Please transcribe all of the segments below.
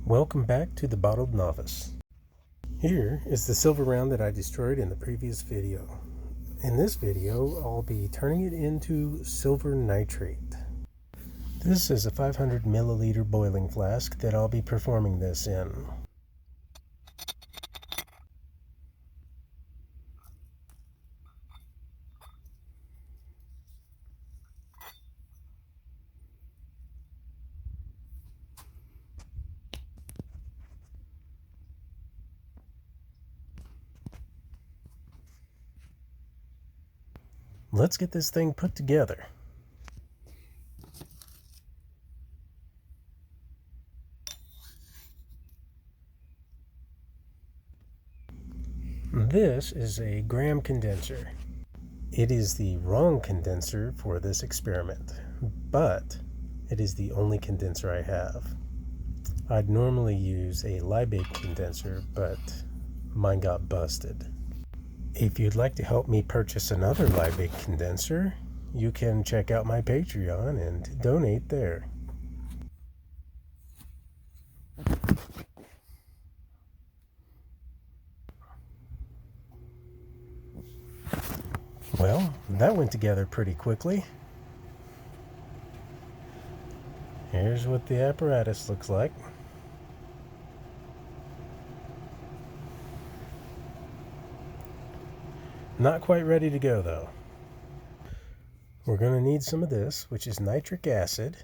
Welcome back to the Bottled Novice. Here is the silver round that I destroyed in the previous video. In this video, I'll be turning it into silver nitrate. This is a 500 milliliter boiling flask that I'll be performing this in. Let's get this thing put together. This is a gram condenser. It is the wrong condenser for this experiment, but it is the only condenser I have. I'd normally use a Liebig condenser, but mine got busted. If you'd like to help me purchase another Liebig condenser, you can check out my Patreon and donate there. Well, that went together pretty quickly. Here's what the apparatus looks like. Not quite ready to go though. We're going to need some of this, which is nitric acid.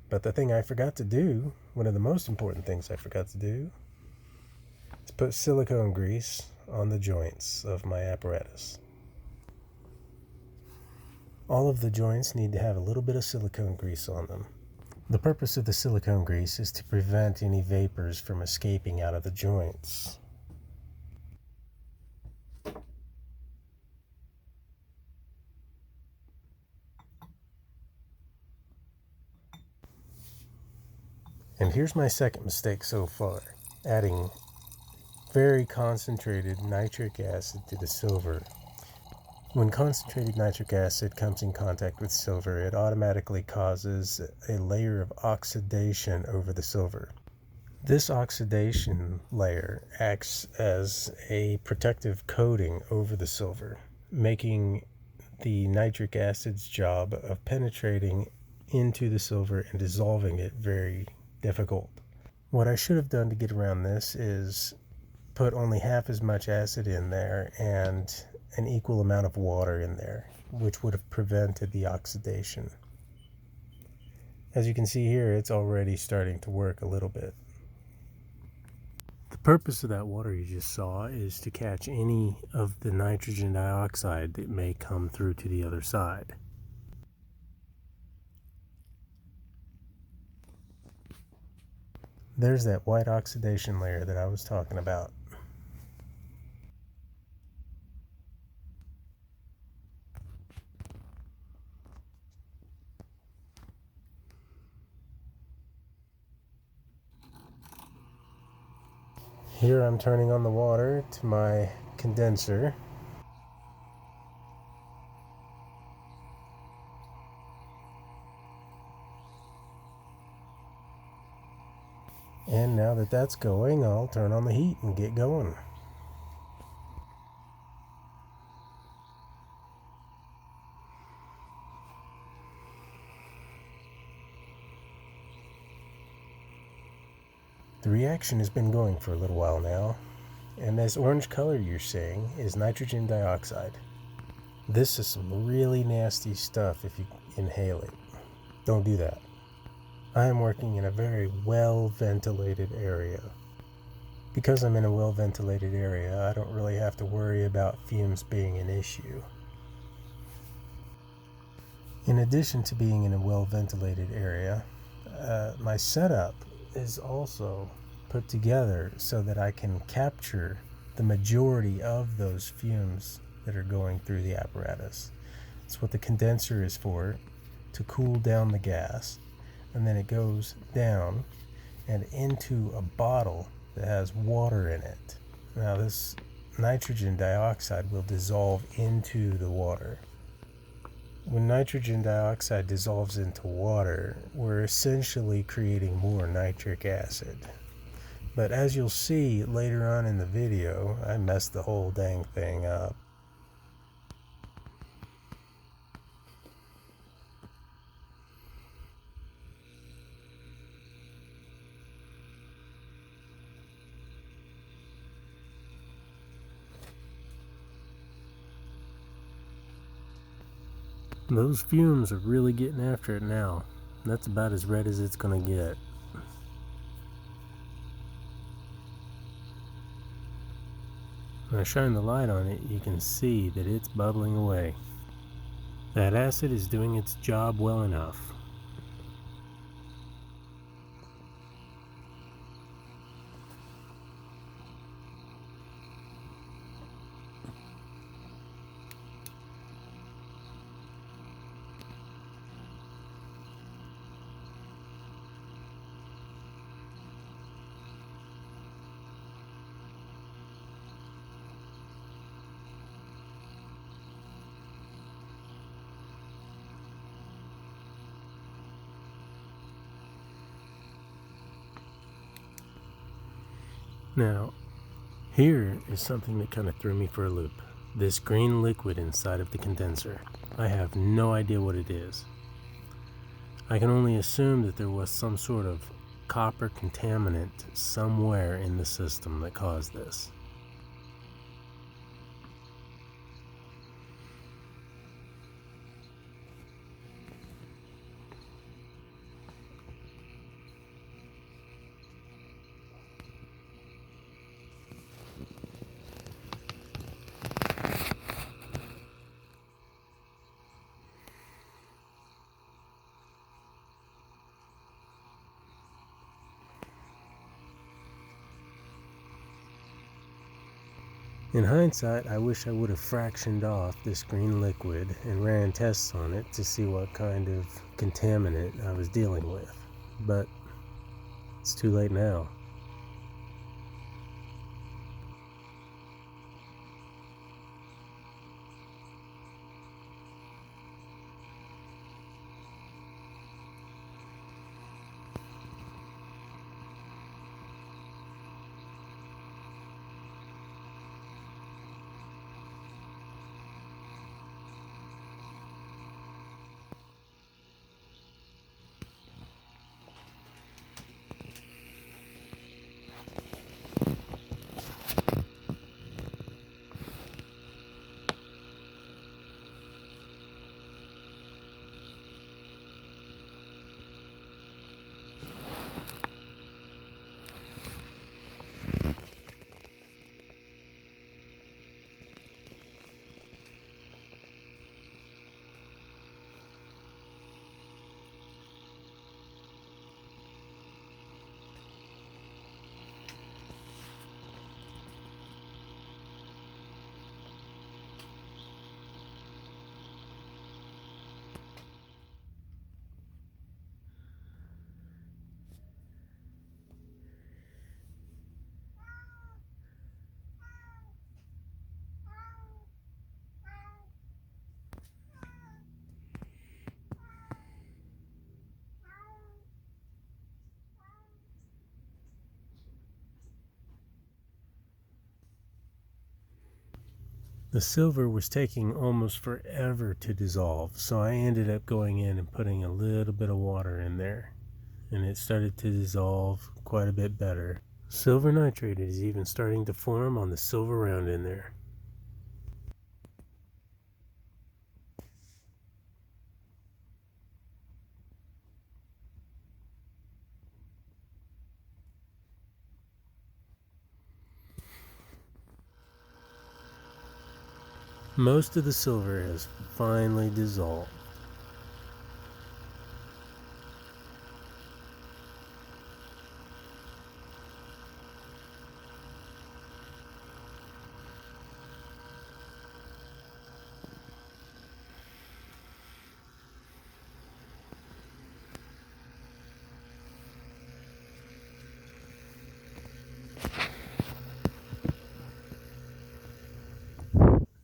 But the thing I forgot to do, one of the most important things I forgot to do, is put silicone grease on the joints of my apparatus. All of the joints need to have a little bit of silicone grease on them. The purpose of the silicone grease is to prevent any vapors from escaping out of the joints. And here's my second mistake so far, adding very concentrated nitric acid to the silver. When concentrated nitric acid comes in contact with silver, it automatically causes a layer of oxidation over the silver. This oxidation layer acts as a protective coating over the silver, making the nitric acid's job of penetrating into the silver and dissolving it very difficult. What I should have done to get around this is put only half as much acid in there and an equal amount of water in there, which would have prevented the oxidation. As you can see here, it's already starting to work a little bit. The purpose of that water you just saw is to catch any of the nitrogen dioxide that may come through to the other side. There's that white oxidation layer that I was talking about. Here I'm turning on the water to my condenser. And now that that's going, I'll turn on the heat and get going. The reaction has been going for a little while now, and this orange color you're seeing is nitrogen dioxide. This is some really nasty stuff if you inhale it. Don't do that. I am working in a very well-ventilated area. Because I'm in a well-ventilated area, I don't really have to worry about fumes being an issue. In addition to being in a well-ventilated area, my setup is also put together so that I can capture the majority of those fumes that are going through the apparatus. It's what the condenser is for, to cool down the gas. And then it goes down and into a bottle that has water in it. Now this nitrogen dioxide will dissolve into the water. When nitrogen dioxide dissolves into water, we're essentially creating more nitric acid. But as you'll see later on in the video, I messed the whole dang thing up. Those fumes are really getting after it now. That's about as red as it's gonna get. When I shine the light on it, you can see that it's bubbling away. That acid is doing its job well enough. Now, here is something that kind of threw me for a loop. This green liquid inside of the condenser. I have no idea what it is. I can only assume that there was some sort of copper contaminant somewhere in the system that caused this. In hindsight, I wish I would have fractioned off this green liquid and ran tests on it to see what kind of contaminant I was dealing with, but it's too late now. The silver was taking almost forever to dissolve, so I ended up going in and putting a little bit of water in there, and it started to dissolve quite a bit better. Silver nitrate is even starting to form on the silver round in there. Most of the silver has finally dissolved.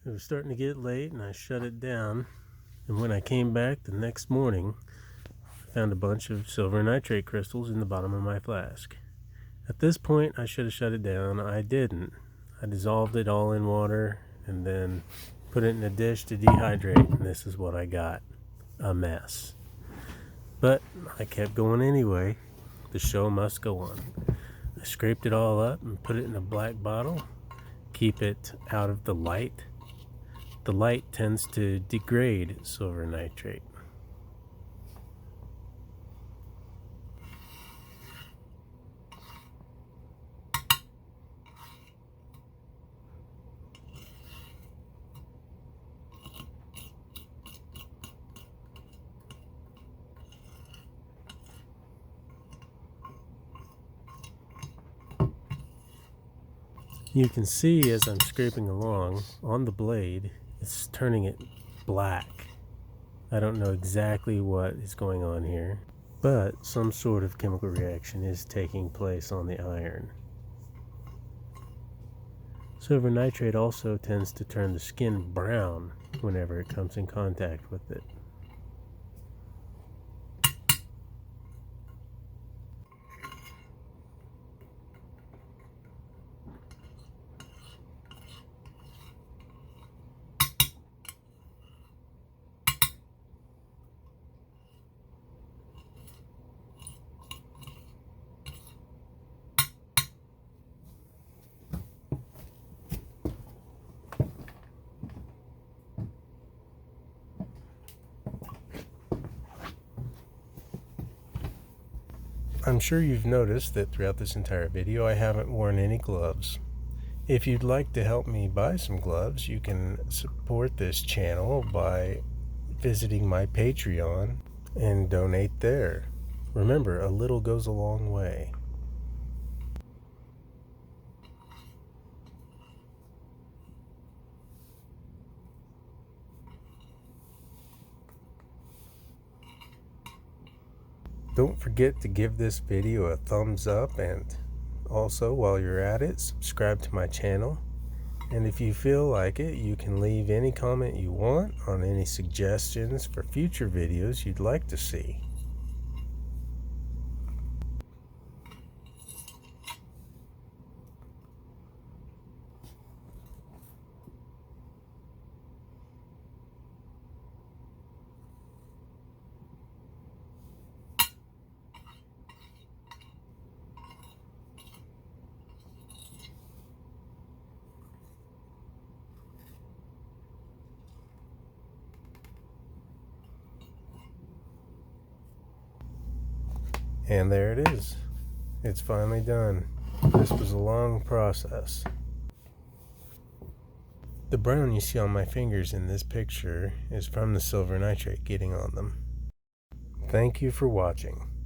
It was starting to get late and I shut it down, and when I came back the next morning, I found a bunch of silver nitrate crystals in the bottom of my flask. At this point, I should have shut it down. I didn't. I dissolved it all in water and then put it in a dish to dehydrate, and this is what I got. A mess. But I kept going anyway. The show must go on. I scraped it all up and put it in a black bottle. Keep it out of the light. The light tends to degrade silver nitrate. You can see as I'm scraping along on the blade, it's turning it black. I don't know exactly what is going on here, but some sort of chemical reaction is taking place on the iron. Silver nitrate also tends to turn the skin brown whenever it comes in contact with it. I'm sure you've noticed that throughout this entire video I haven't worn any gloves. If you'd like to help me buy some gloves, you can support this channel by visiting my Patreon and donate there. Remember, a little goes a long way. Don't forget to give this video a thumbs up, and also while you're at it, subscribe to my channel. And if you feel like it, you can leave any comment you want on any suggestions for future videos you'd like to see. And there it is. It's finally done. This was a long process. The brown you see on my fingers in this picture is from the silver nitrate getting on them. Thank you for watching.